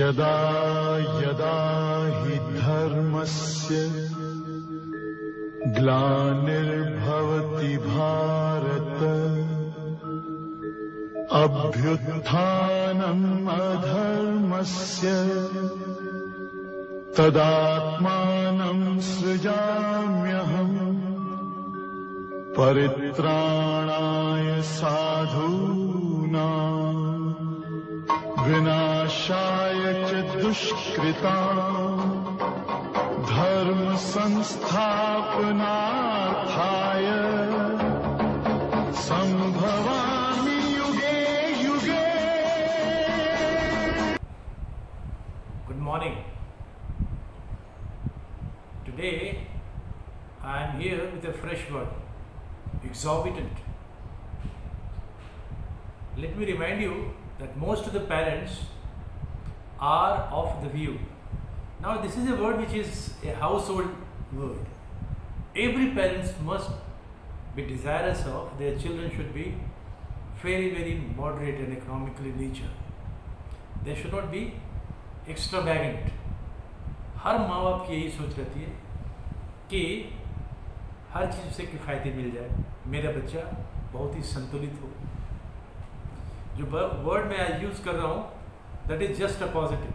यदा यदा हि धर्मस्य ग्लानिर्भवति भारत अभ्युत्थानम् अधर्मस्य तदात्मानं सृजाम्यहम् परित्राणाय साधूनां विनाशाय च दुष्कृतां धर्म संस्थापनार्थाय संभवामि युगे युगे. Good morning. Today I am here with a fresh word, exorbitant. Let me remind you that most of the parents are of the view. Now this is a word which is a household word. Every parent must be desirous of their children should be very moderate and economical in nature. They should not be extravagant. हर माँ बाप की यही सोच रहती है कि हर चीज़ से किफ़ायती मिल जाए, मेरा बच्चा बहुत ही संतुलित हो. जो वर्ड मैं आज यूज़ कर रहा हूँ, that is just a positive,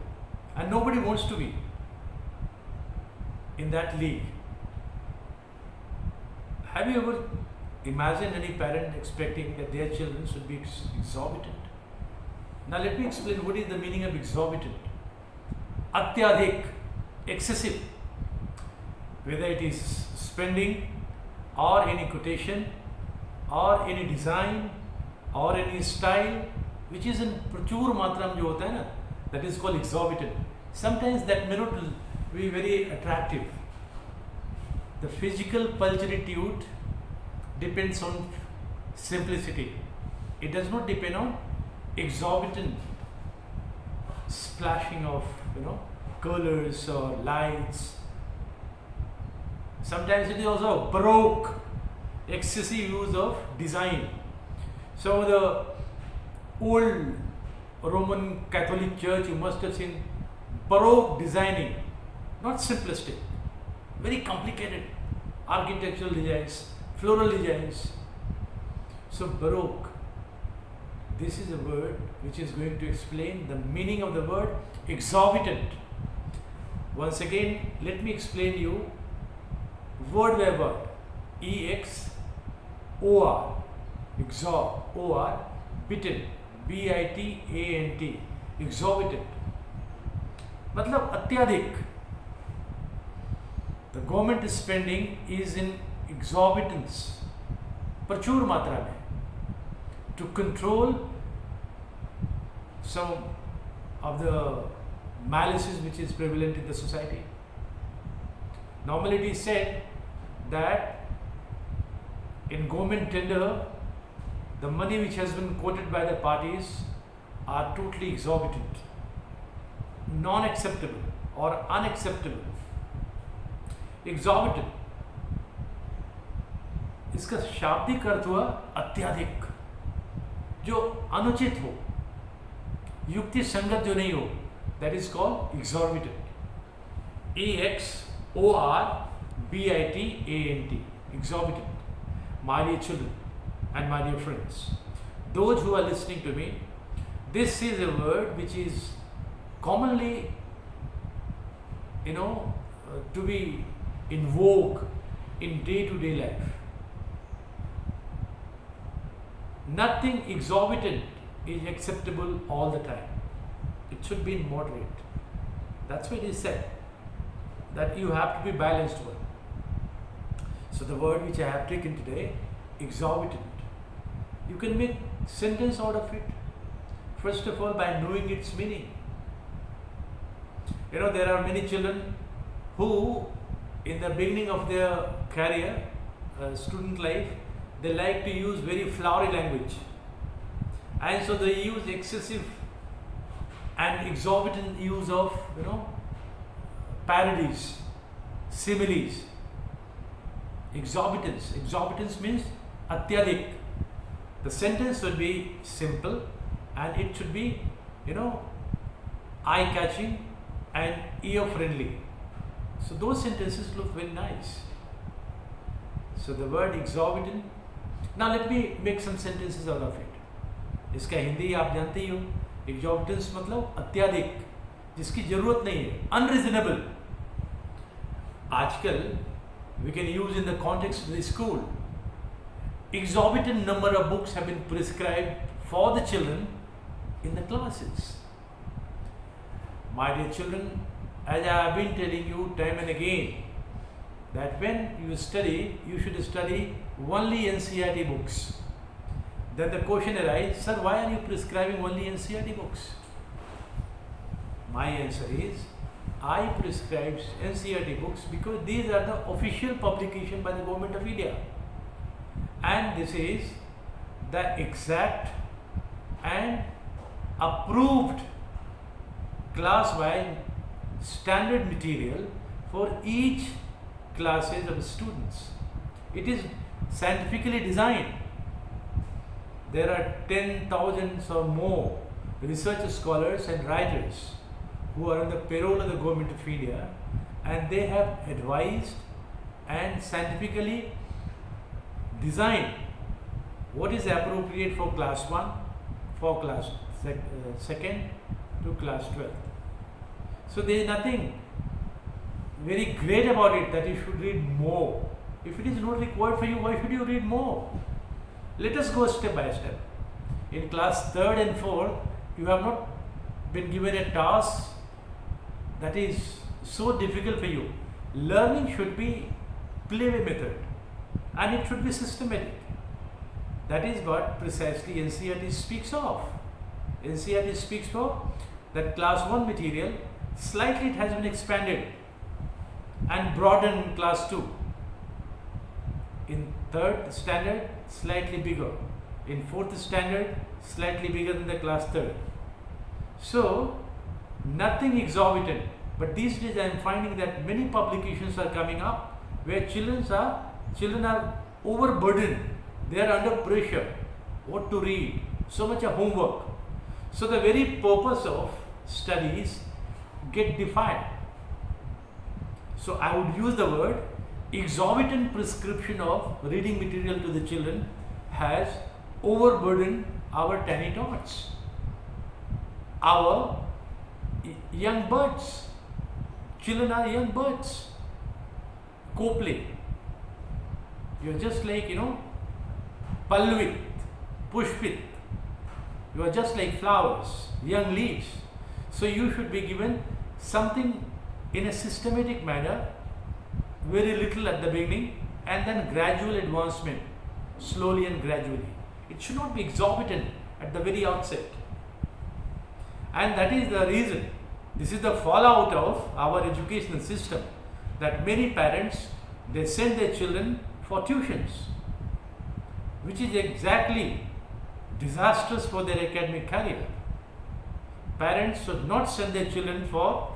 and nobody wants to be in that league. Have you ever imagined any parent expecting that their children should be exorbitant? Now let me explain what is the meaning of exorbitant. Atyadhik, excessive, whether it is spending or any quotation or any design or any style which is in प्रचुर मात्रा में जो होता है ना, that is called exorbitant. Sometimes that may not be very attractive. The physical pulchritude depends on simplicity. It does not depend on exorbitant splashing of colors or lights. Sometimes it is also baroque, excessive use of design. So the old Roman Catholic Church, you must have seen baroque designing, not simplistic, very complicated architectural designs, floral designs. So baroque, this is a word which is going to explain the meaning of the word exorbitant. Once again, let me explain you word by word. E-X-O-R, O-R, bitten, B-I-T-A-N-T, exorbitant. मतलब अत्याधिक. The government spending is in exorbitance, प्रचुर मात्रा में, to control some of the malices which is prevalent in the society. Normally it is said that in government tender, the money which has been quoted by the parties are totally exorbitant, non-acceptable or unacceptable. Exorbitant, इसका शाब्दिक अर्थ हुआ अत्याधिक, जो अनुचित हो, युक्ति संगत जो नहीं हो, that is called exorbitant. E-X-O-R-B-I-T-A-N-T, exorbitant. My dear children and my dear friends, those who are listening to me, this is a word which is commonly to be in vogue in day-to-day life. Nothing exorbitant is acceptable all the time. It should be moderate. That's why it is said that you have to be balanced one. So the word which I have taken today, exorbitant, you can make sentence out of it. First of all, by knowing its meaning. There are many children who, in the beginning of their career, student life, they like to use very flowery language. And so they use excessive and exorbitant use of, parodies, similes. Exorbitance. Exorbitance means atyadik. The sentence should be simple and it should be, eye-catching and ear-friendly. So those sentences look very nice. So the word exorbitant. Now let me make some sentences out of it. इसका हिंदी आप जानते ही हो. Exorbitance मतलब अत्याधिक, जिसकी जरूरत नहीं है, unreasonable. आजकल we can use in the context of the school. Exorbitant number of books have been prescribed for the children in the classes. My dear children, as I have been telling you time and again, that when you study, you should study only NCERT books. Then the question arises, sir, why are you prescribing only NCERT books? My answer is, I prescribe NCERT books because these are the official publication by the Government of India. And this is the exact and approved class-wide standard material for each classes of students. It is scientifically designed. There are 10,000 or more research scholars and writers who are on the payroll of the Government of India, and they have advised and scientifically designed what is appropriate for class 1, for class 2nd to class 12. So there is nothing very great about it that you should read more. If it is not required for you, why should you read more? Let us go step by step. In class 3rd and 4th, you have not been given a task that is so difficult for you. Learning should be playway method, and it should be systematic. That is what precisely NCERT speaks of. NCERT speaks of that class 1 material, slightly it has been expanded and broadened in class 2. In 3rd standard, slightly bigger. In 4th standard, slightly bigger than the class 3rd. So, nothing exorbitant. But these days I am finding that many publications are coming up where children are overburdened. They are under pressure. What to read? So much of homework. So the very purpose of studies get defied. So I would use the word exorbitant prescription of reading material to the children has overburdened our tiny tots, our young birds. Children are young birds. Copley. You are just like, Palvit, Pushpit. You are just like flowers, young leaves. So you should be given something in a systematic manner, very little at the beginning, and then gradual advancement, slowly and gradually. It should not be exorbitant at the very outset. And that is the reason, this is the fallout of our educational system, that many parents, they send their children for tuitions, which is exactly disastrous for their academic career. Parents should not send their children for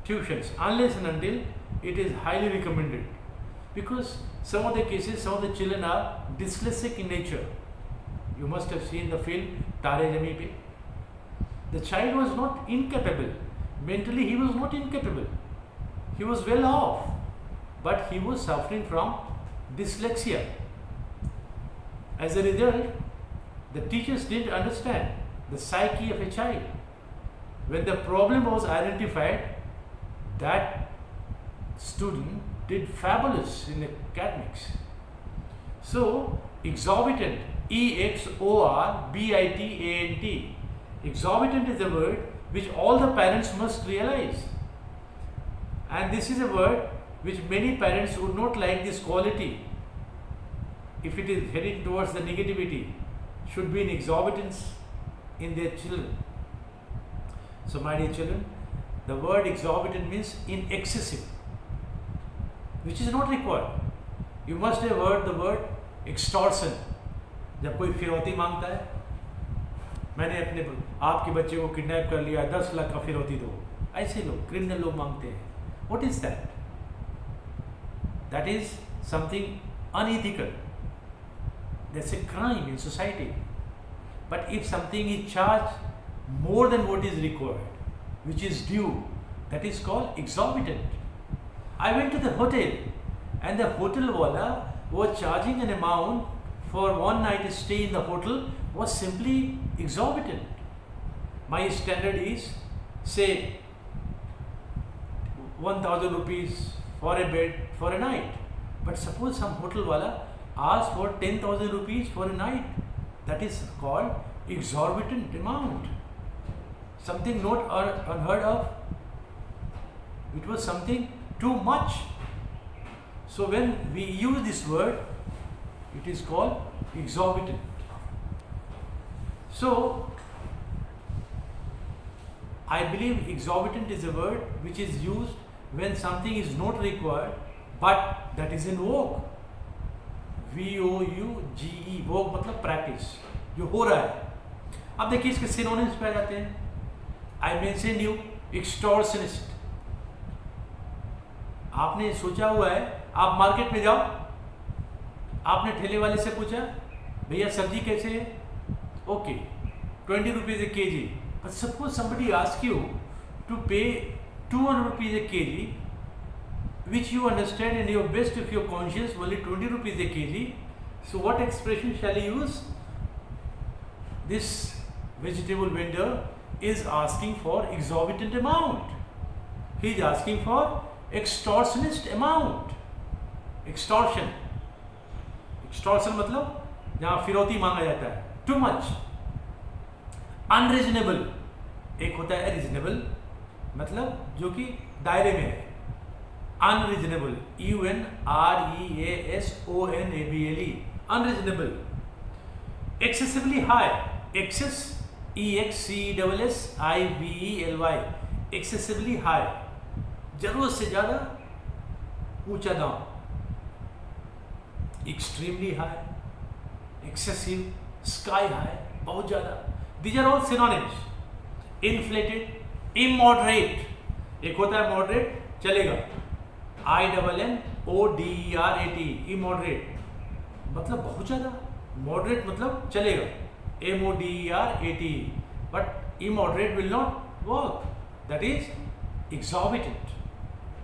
tuitions unless and until it is highly recommended, because some of the cases, some of the children are dyslexic in nature. You must have seen the film Tare Zameen Pe. The child was not incapable. Mentally he was not incapable. He was well off, but he was suffering from dyslexia. As a result, the teachers didn't understand the psyche of a child. When the problem was identified, that student did fabulous in academics. So, exorbitant, E-X-O-R-B-I-T-A-N-T. Exorbitant is a word which all the parents must realize. And this is a word which many parents would not like this quality. If it is heading towards the negativity, should be an exorbitance in their children. So my dear children, the word exorbitant means in excessive, which is not required. You must have heard the word extortion. जब कोई फिरौती मांगता है, मैंने आपके बच्चे को kidnap कर लिया, 10 लाख का फिरौती दो, ऐसे लोग क्रिमिनल लोग मांगते हैं. What is that? That is something unethical. That's a crime in society. But if something is charged more than what is required, which is due, that is called exorbitant. I went to the hotel and the hotel wala was charging an amount for one night stay in the hotel was simply exorbitant. My standard is, say, 1000 rupees for a bed for a night. But suppose some hotel wala asks for 10,000 rupees for a night. That is called exorbitant amount. Something not unheard of. It was something too much. So when we use this word, it is called exorbitant. So I believe exorbitant is a word which is used when something is not required but that is in vogue. VOUGE, vogue मतलब practice, जो हो रहा है. अब देखिए इसके synonyms पे आ जाते हैं. I mentioned you extortionist. आपने सोचा हुआ है, आप मार्केट में जाओ, आपने ठेले वाले से पूछा भैया सब्जी कैसे है, okay 20 rupees a kg. But suppose somebody asks you to pay 200 rupees a kg, which you understand in your best of your conscience only 20 rupees a kg. So what expression shall I use? This vegetable vendor is asking for exorbitant amount. He is asking for extortionist amount. Extortion. Extortion मतलब जहाँ फिरौती मांगा जाता है. Too much. Unreasonable. एक होता है reasonable मतलब जो कि दायरे में है. Unreasonable. UNREASONABLE. Unreasonable. Excessively high. Excess. EXCSSIVELY. Excessively high. जरूरत से ज़्यादा ऊंचा दाम. Extremely high. Excessive. Sky high. बहुत ज़्यादा. These are all synonyms. Inflated. Immoderate. एक होता है moderate, चलेगा. INNODERATE. Immoderate मतलब बहुत ज़्यादा. Moderate मतलब चलेगा. MODERATE. But immoderate will not work. That is exorbitant.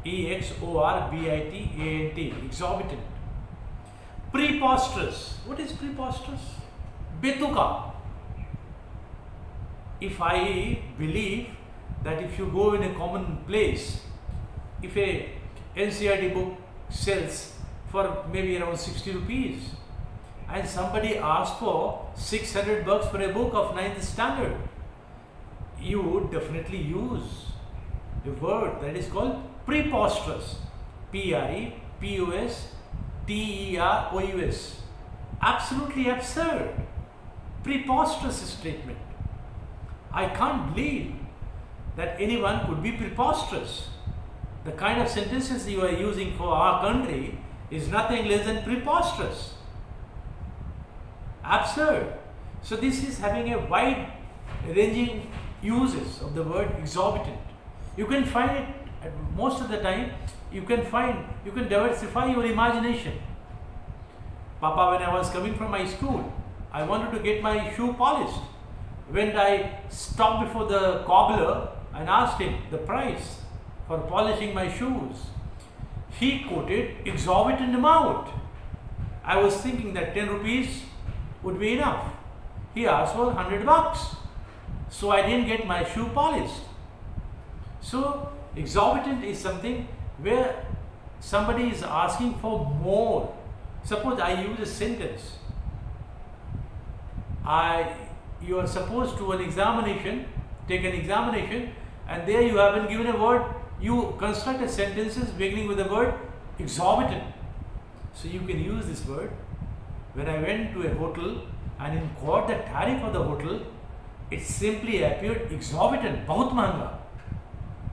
EXORBITANT. Exorbitant. Preposterous. What is preposterous? बेतुका. If I believe that if you go in a common place, if a NCERT book sells for maybe around 60 rupees and somebody asks for 600 bucks for a book of 9th standard, you would definitely use a word that is called preposterous. PREPOSTEROUS. Absolutely absurd. Preposterous statement. I can't believe that anyone could be preposterous. The kind of sentences you are using for our country is nothing less than preposterous. Absurd. So this is having a wide ranging uses of the word exorbitant. You can find it most of the time. You can diversify your imagination. Papa, when I was coming from my school, I wanted to get my shoe polished. When I stopped before the cobbler and asked him the price for polishing my shoes, he quoted exorbitant amount. I was thinking that 10 rupees would be enough. He asked for 100 bucks. So I didn't get my shoe polished. So exorbitant is something where somebody is asking for more. Suppose I use a sentence. You are supposed to take an examination, and there you have been given a word. You construct a sentences beginning with the word exorbitant. So you can use this word. When I went to a hotel and inquired the tariff of the hotel, it simply appeared exorbitant, बहुत महंगा.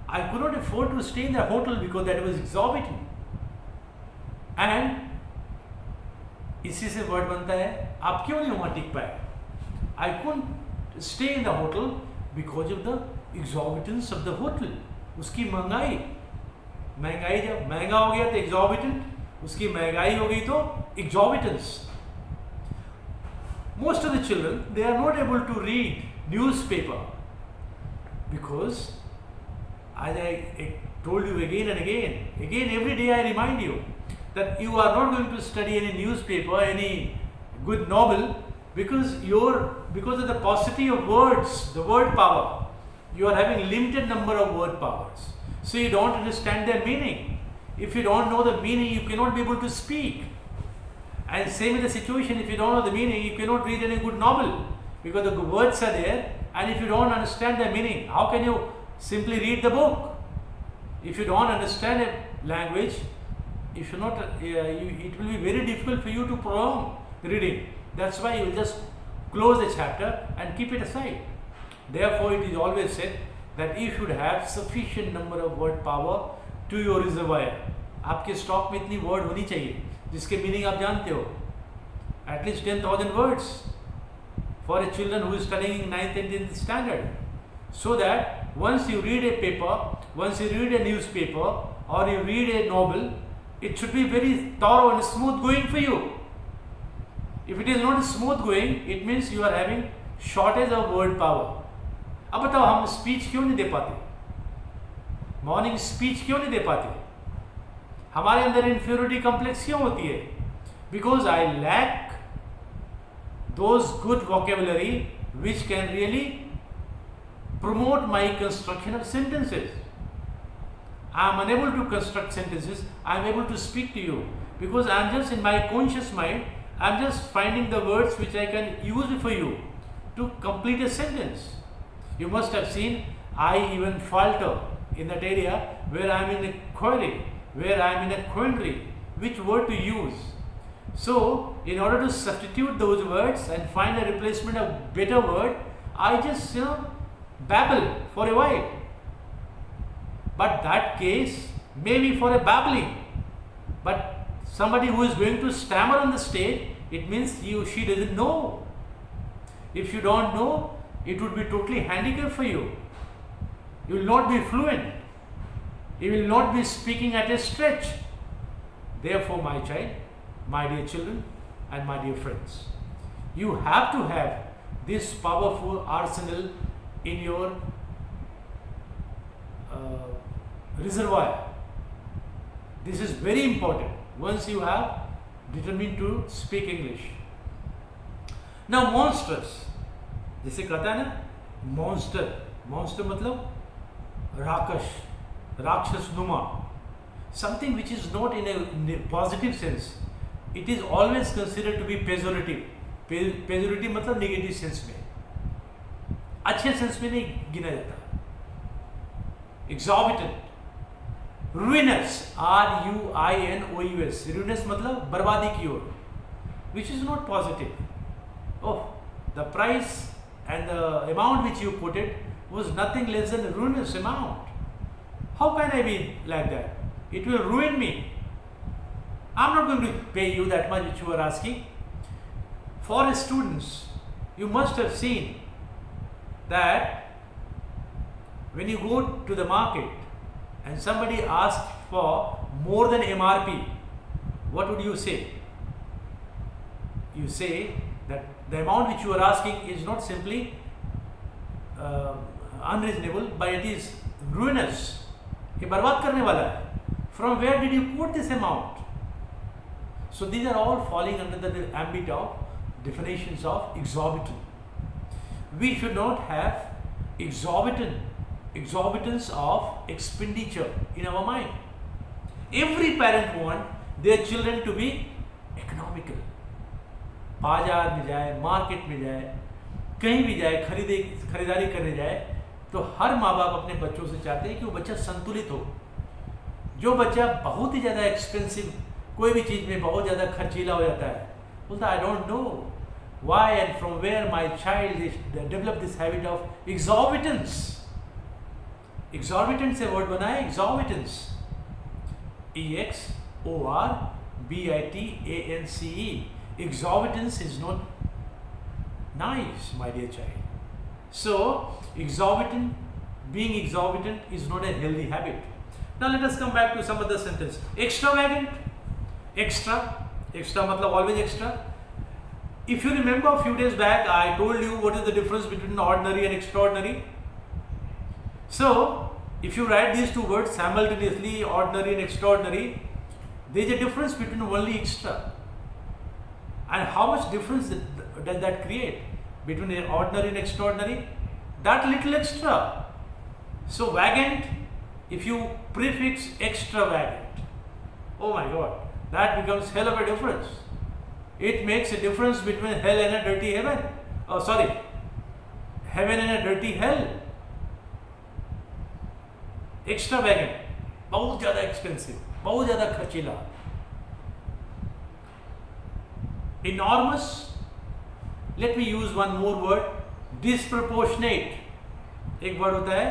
I could not afford to stay in the hotel because that was exorbitant. And इसी से word बनता है, आप क्यों नहीं वहाँ टिक पाए? I couldn't stay in the hotel because of the exorbitance of the hotel. उसकी महंगाई जब महंगा हो गया तो exorbitant, उसकी महंगाई हो गई तो exorbitance. Most of the children, they are not able to read newspaper because as I told you again and again, every day I remind you that you are not going to study any newspaper, any good novel, because of the paucity of words, the word power. You are having limited number of word powers. So you don't understand their meaning. If you don't know the meaning, you cannot be able to speak. And same in the situation, if you don't know the meaning, you cannot read any good novel, because the words are there, and if you don't understand the meaning, how can you simply read the book? If you don't understand a language, it will be very difficult for you to prolong reading. That's why you will just close the chapter and keep it aside. Therefore, it is always said that you should have sufficient number of word power to your reservoir. आपके stock में इतनी word होनी चाहिए जिसके meaning आप जानते हो. At least 10,000 words for a children who is studying 9th and 10th standard, so that once you read a paper, once you read a newspaper or you read a novel, it should be very thorough and smooth going for you. If it is not smooth going, it means you are having shortage of word power. अब बताओ हम speech क्यों नहीं दे पाते? Morning speech क्यों नहीं दे पाते? हमारे अंदर इंफीरियरिटी कॉम्प्लेक्स क्यों होती है? Because I lack those good vocabulary which can really promote my construction of sentences. I am unable to construct sentences. I am able to speak to you because I am just in my conscious mind. I am just finding the words which I can use for you to complete a sentence. You must have seen I even falter in that area where I am in a query, where I am in a quandary, which word to use. So, in order to substitute those words and find a replacement of better word, I just babble for a while. But that case may be for a babbling. But somebody who is going to stammer on the stage, it means he or she doesn't know. If you don't know, it would be totally handicap for you. You will not be fluent. You will not be speaking at a stretch. Therefore, my child, my dear children and my dear friends, you have to have this powerful arsenal in your reservoir. This is very important once you have determined to speak English. Now, monsters, जैसे कहता है ना, monster मतलब राक्षस नुमा, something which is not in a positive sense. It is always considered to be pejorative. Pejorative मतलब negative sense में, अच्छे sense में नहीं गिना जाता. Exorbitant, ruinous, ruinous, ruinous मतलब बर्बादी की ओर, which is not positive. Oh, the price and the amount which you put it was nothing less than a ruinous amount. How can I be like that? It will ruin me. I'm not going to pay you that much which you are asking. For students, you must have seen that when you go to the market and somebody asks for more than MRP, what would you say? You say that the amount which you are asking is not simply unreasonable, but it is ruinous. ये बर्बाद करने वाला है. From where did you quote this amount? So these are all falling under the ambit of definitions of exorbitant. We should not have exorbitance of expenditure in our mind. Every parent wants their children to be economical. बाजार में जाए, market में जाए, कहीं भी जाए, खरीदारी करने जाए, तो हर माँ बाप अपने बच्चों से चाहते हैं कि वो बच्चा संतुलित हो. जो बच्चा बहुत ही ज़्यादा एक्सपेंसिव, कोई भी चीज़ में बहुत ज़्यादा खर्चीला हो जाता है, बोलता I don't know why and from where my child develop this habit of exorbitance. Exorbitance से वर्ड बना है एक्सॉर्बिटेंस, EXORBITANCE. Exorbitance is not nice, my dear child. So, being exorbitant is not a healthy habit. Now let us come back to some other sentence. Extravagant. Extra matlab always extra. If you remember a few days back, I told you what is the difference between ordinary and extraordinary. So, if you write these two words simultaneously, ordinary and extraordinary, there is a difference between only extra. And how much difference does that create between ordinary and extraordinary? That little extra. So vagant, if you prefix extravagant, oh my God, that becomes hell of a difference. It makes a difference between hell and a dirty heaven. Oh, sorry, heaven and a dirty hell. Extravagant, बहुत ज़्यादा expensive, बहुत ज़्यादा खर्चीला. Enormous, let me use one more word, disproportionate. एक word होता है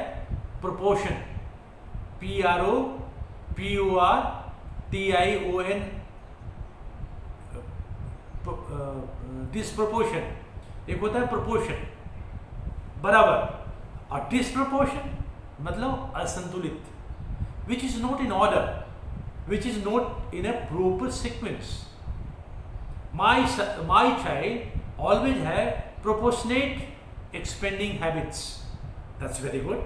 proportion, PROPORTION, disproportion. एक होता है proportion, बराबर, और disproportion मतलब असंतुलित, which is not in order, which is not in a proper sequence. My child always have proportionate expending habits. That's very good.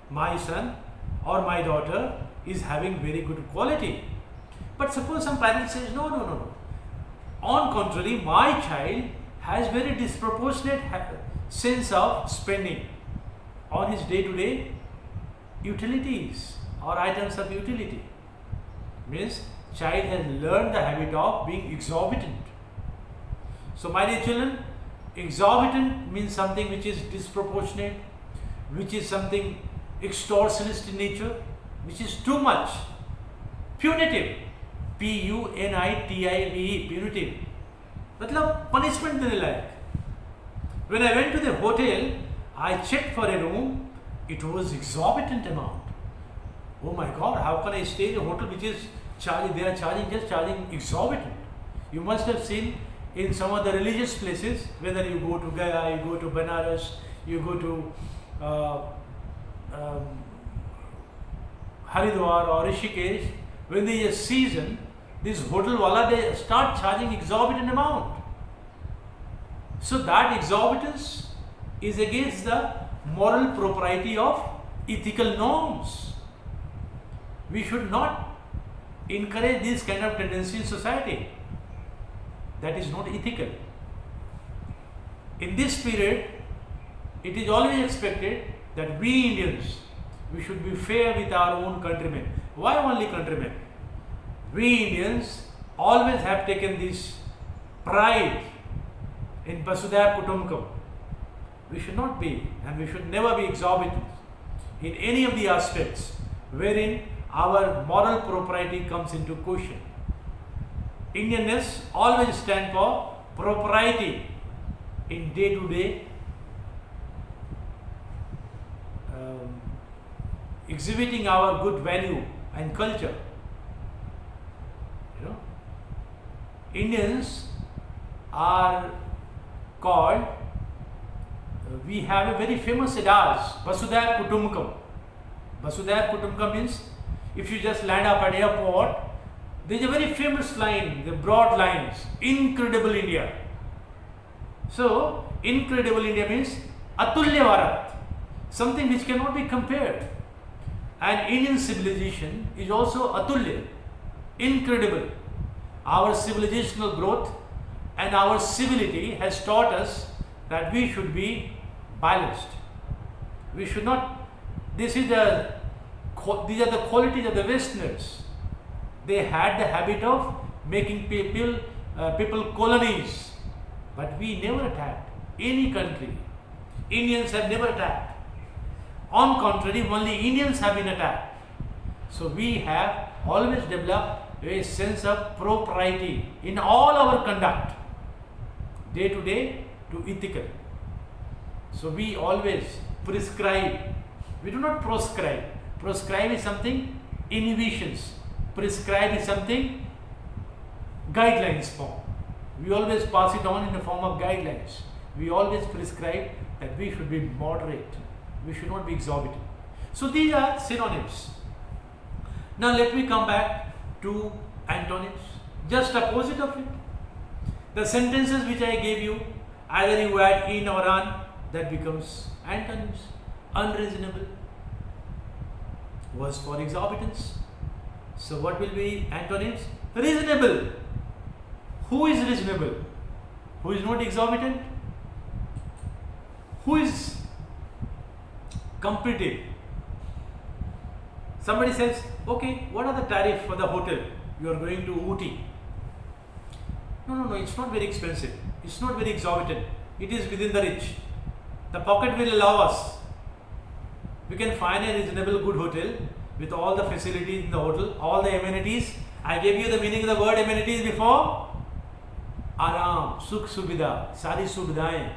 My son or my daughter is having very good quality. But suppose some parent says, no. On contrary, my child has very disproportionate sense of spending on his day-to-day utilities or items of utility. Means child has learned the habit of being exorbitant. So my dear children, exorbitant means something which is disproportionate, which is something extortionist in nature, which is too much. Punitive, PUNITIVE, punitive, मतलब punishment देने लायक. When I went to the hotel, I checked for a room, it was exorbitant amount. Oh my God, how can I stay in a hotel which is charging, they are charging exorbitant. You must have seen in some of the religious places, whether you go to Gaya, you go to Banaras, you go to Haridwar or Rishikesh, when there is a season, this hotel wala, they start charging exorbitant amount. So that exorbitance is against the moral propriety of ethical norms. We should not encourage this kind of tendency in society. That is not ethical. In this period, it is always expected that we Indians, we should be fair with our own countrymen. Why only countrymen? We Indians always have taken this pride in Vasudhaiva Kutumbakam. We should not be, and we should never be exorbitant in any of the aspects wherein our moral propriety comes into question. Indianness always stand for propriety in day-to-day exhibiting our good value and culture. You know, Indians are called, we have a very famous adage, Vasudhaiva Kutumbakam. Vasudhaiva Kutumbakam means if you just land up at airport, there is a very famous line, the broad lines, incredible India. So, incredible India means Atulya Bharat, something which cannot be compared. And Indian civilization is also Atulya, incredible. Our civilizational growth and our civility has taught us that we should be balanced. We should not, these are the qualities of the Westerners. They had the habit of making people colonies, but we never attacked any country. Indians have never attacked. On contrary, only Indians have been attacked. So we have always developed a sense of propriety in all our conduct, day to day to ethical. So we always prescribe. We do not proscribe. Proscribe is something inhibitions. Prescribe is something guidelines form. We always pass it on in the form of guidelines. We always prescribe that we should be moderate. We should not be exorbitant. So these are synonyms. Now let me come back to antonyms. Just opposite of it. The sentences which I gave you, either you add in or on, that becomes antonyms. Unreasonable, was for exorbitance. So what will be antonyms? Reasonable. Who is reasonable? Who is not exorbitant? Who is competitive? Somebody says, okay, what are the tariff for the hotel? You are going to Ooty. No, it's not very expensive. It's not very exorbitant. It is within the reach. The pocket will allow us. We can find a reasonable good hotel with all the facilities in the hotel, all the amenities. I gave you the meaning of the word amenities before. आराम, सुख सुविधा, सारी सुविधाएं,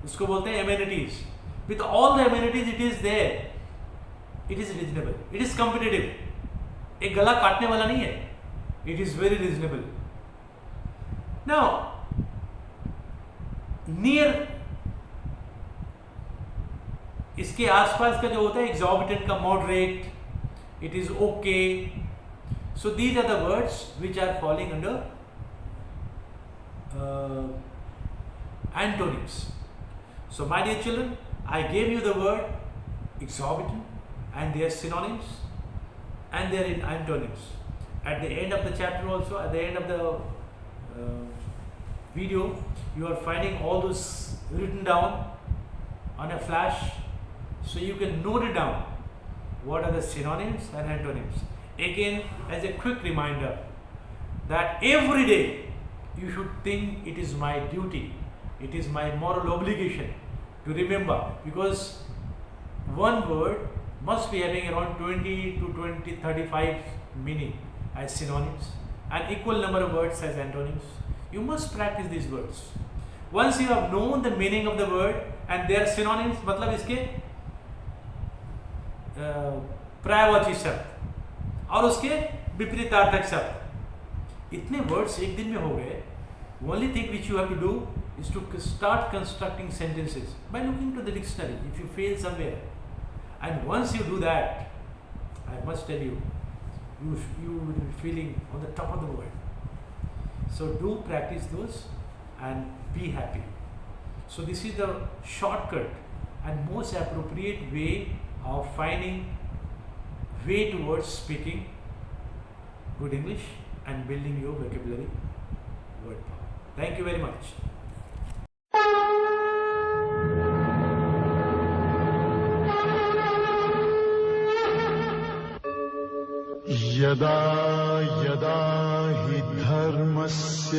उसको बोलते हैं amenities. With all the amenities it is there. It is reasonable. It is competitive. एक गला काटने वाला नहीं है. It is very reasonable. Now, near इसके आसपास का जो होता है exorbitant का moderate, it is okay. So these are the words which are falling under antonyms. So my dear children, I gave you the word exorbitant and their synonyms and their antonyms. At the end of the chapter also, at the end of the video, you are finding all those written down on a flash, so you can note it down. What are the synonyms and antonyms? Again, as a quick reminder that every day you should think it is my duty, it is my moral obligation to remember, because one word must be having around 20 to 35 meaning as synonyms and equal number of words as antonyms. You must practice these words. Once you have known the meaning of the word and their synonyms, मतलब इसके पर्यायवाची शब्द और उसके विपरीतार्थक शब्द, इतने words एक दिन में हो गए. Only thing which you have to do is to start constructing sentences by looking to the dictionary if you fail somewhere. And once you do that, I must tell you, you will be feeling on the top of the world. So do practice those and be happy. So this is the shortcut and most appropriate way of finding way towards speaking good English and building your vocabulary word power. Thank you very much. यदा यदा हि धर्मस्य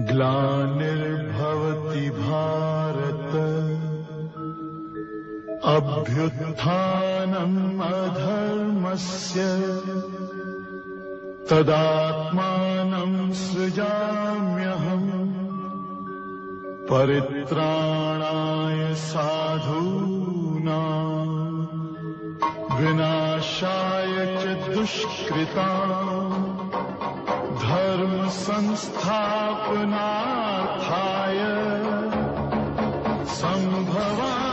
ग्लानिर्भवति भारत अभ्युत्थानम् अधर्मस्य तदात्मानं सृजाम्यहम् परित्राणाय साधूनां विनाशाय च दुष्कृतां धर्म संस्थापनार्थाय संभवामि